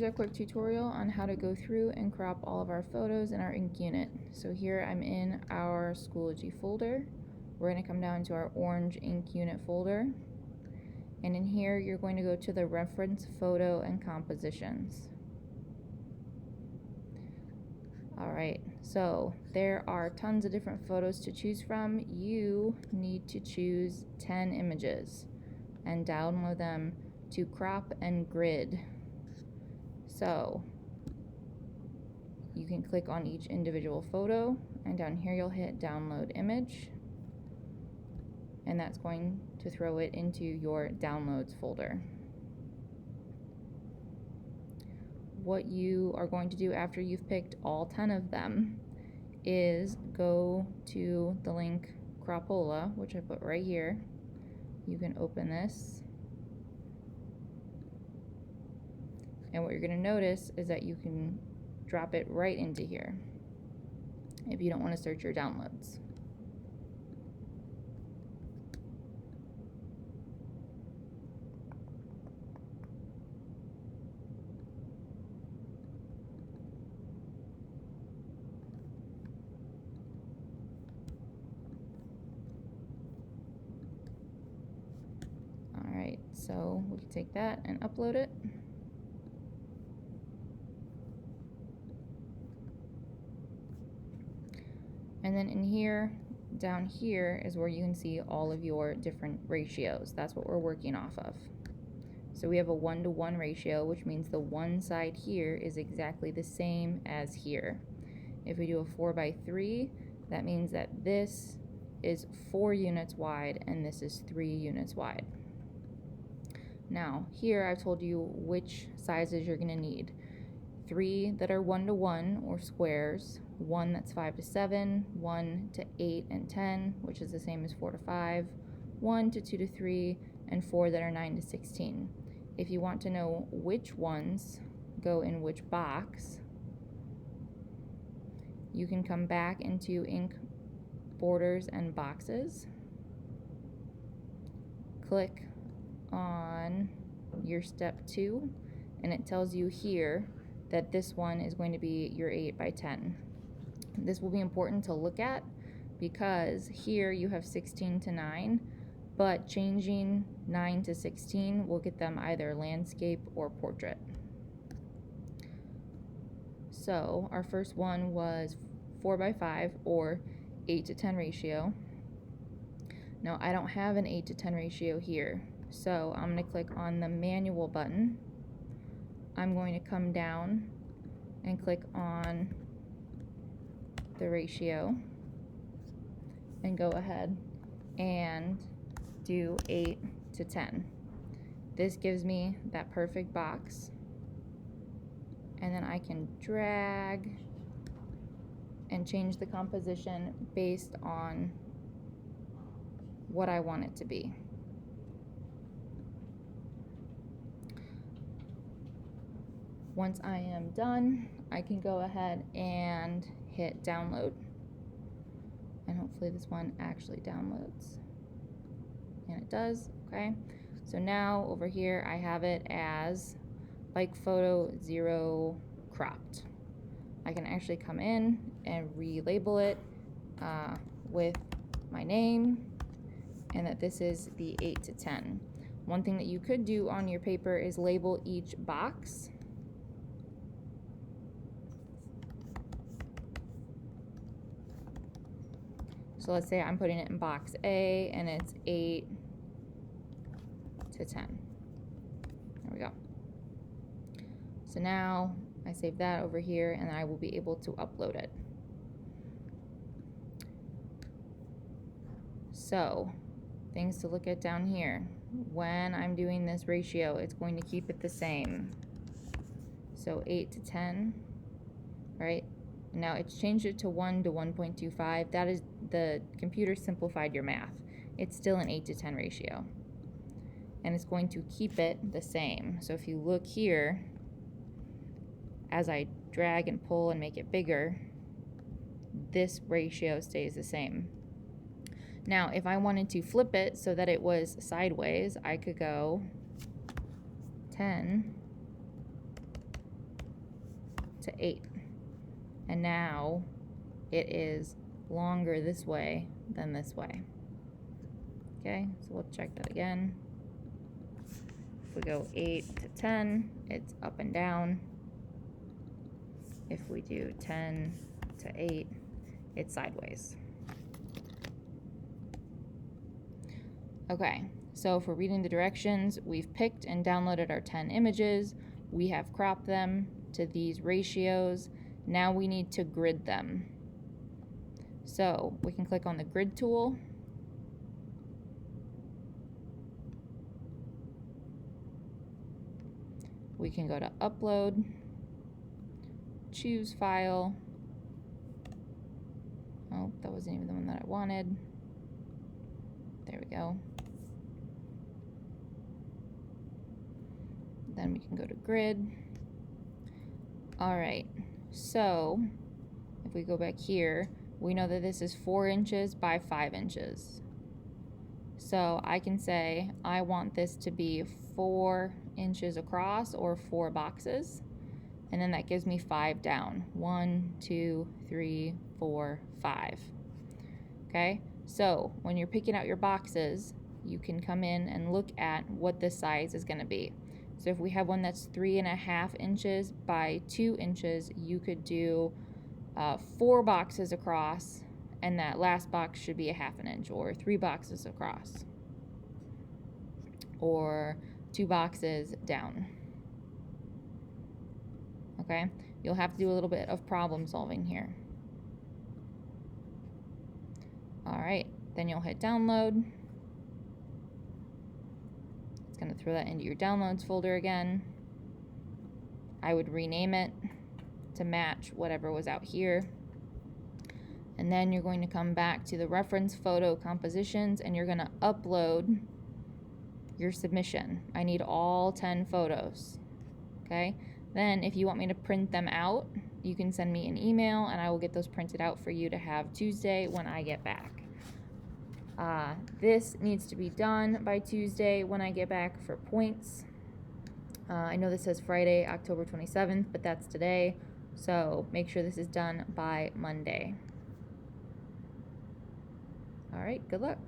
Here's a quick tutorial on how to go through and crop all of our photos in our Ink unit. So here I'm in our Schoology folder. We're going to come down to our orange Ink unit folder. And in here you're going to go to the reference photo and compositions. Alright, so there are tons of different photos to choose from. You need to choose 10 images and download them to Crop and Grid. So you can click on each individual photo, and down here you'll hit download image, and that's going to throw it into your downloads folder. What you are going to do after you've picked all 10 of them is go to the link Crapola, which I put right here. You can open this, and what you're going to notice is that you can drop it right into here if you don't want to search your downloads. Alright, so we can take that and upload it. And then in here, down here is where you can see all of your different ratios. That's what we're working off of. So we have a 1-to-1 ratio, which means the one side here is exactly the same as here. If we do a 4:3, that means that this is 4 units wide and this is 3 units wide. Now, here I've told you which sizes you're going to need. 3 that are 1-to-1 or squares, 1 that's 5-7, 1 to 8 and 10, which is the same as 4-5, 1 to 2-3, and 4 that are 9-16. If you want to know which ones go in which box, you can come back into Ink Borders and Boxes, click on your step 2, and it tells you here that this one is going to be your 8x10. This will be important to look at because here you have 16:9, but changing 9-16 will get them either landscape or portrait. So our first one was 4:5 or 8-to-10 ratio. Now I don't have an 8-to-10 ratio here, so I'm going to click on the manual button. I'm going to come down and click on the ratio and go ahead and do 8-to-10. This gives me that perfect box, and then I can drag and change the composition based on what I want it to be. Once I am done, I can go ahead and hit download, and hopefully this one actually downloads, and it does. Okay, so now over here I have it as Bike Photo 0 cropped. I can actually come in and relabel it with my name, and that this is the 8-to-10. One thing that you could do on your paper is label each box. So let's say I'm putting it in box A and it's 8-to-10. There we go. So now I save that over here and I will be able to upload it. So things to look at down here. When I'm doing this ratio, it's going to keep it the same. So 8-to-10, right? Now it's changed it to 1 to 1.25. That is, the computer simplified your math. It's still an 8-to-10 ratio. And it's going to keep it the same. So if you look here, as I drag and pull and make it bigger, this ratio stays the same. Now, if I wanted to flip it so that it was sideways, I could go 10 to 8. And now it is longer this way than this way. Okay, so we'll check that again. If we go 8 to 10, it's up and down. If we do 10 to 8, it's sideways. Okay, so if we're reading the directions, we've picked and downloaded our 10 images. We have cropped them to these ratios. Now we need to grid them. So we can click on the grid tool. We can go to upload, choose file. Oh, that wasn't even the one that I wanted. There we go. Then we can go to grid. All right, so if we go back here, we know that this is 4 inches by 5 inches. So I can say I want this to be 4 inches across, or 4 boxes, and then that gives me 5 down. 1, 2, 3, 4, 5. Okay, so when you're picking out your boxes, you can come in and look at what the size is going to be. So if we have one that's 3.5 inches by 2 inches, you could do 4 boxes across, and that last box should be 1/2 inch, or 3 boxes across, or 2 boxes down. Okay, you'll have to do a little bit of problem solving here. All right, then you'll hit download. It's going to throw that into your downloads folder again. I would rename it to match whatever was out here. And then you're going to come back to the reference photo compositions, and you're going to upload your submission. I need all 10 photos. Okay, then if you want me to print them out, you can send me an email and I will get those printed out for you to have Tuesday when I get back. This needs to be done by Tuesday when I get back for points. I know this says Friday, October 27th, but that's today, so make sure this is done by Monday. All right, good luck.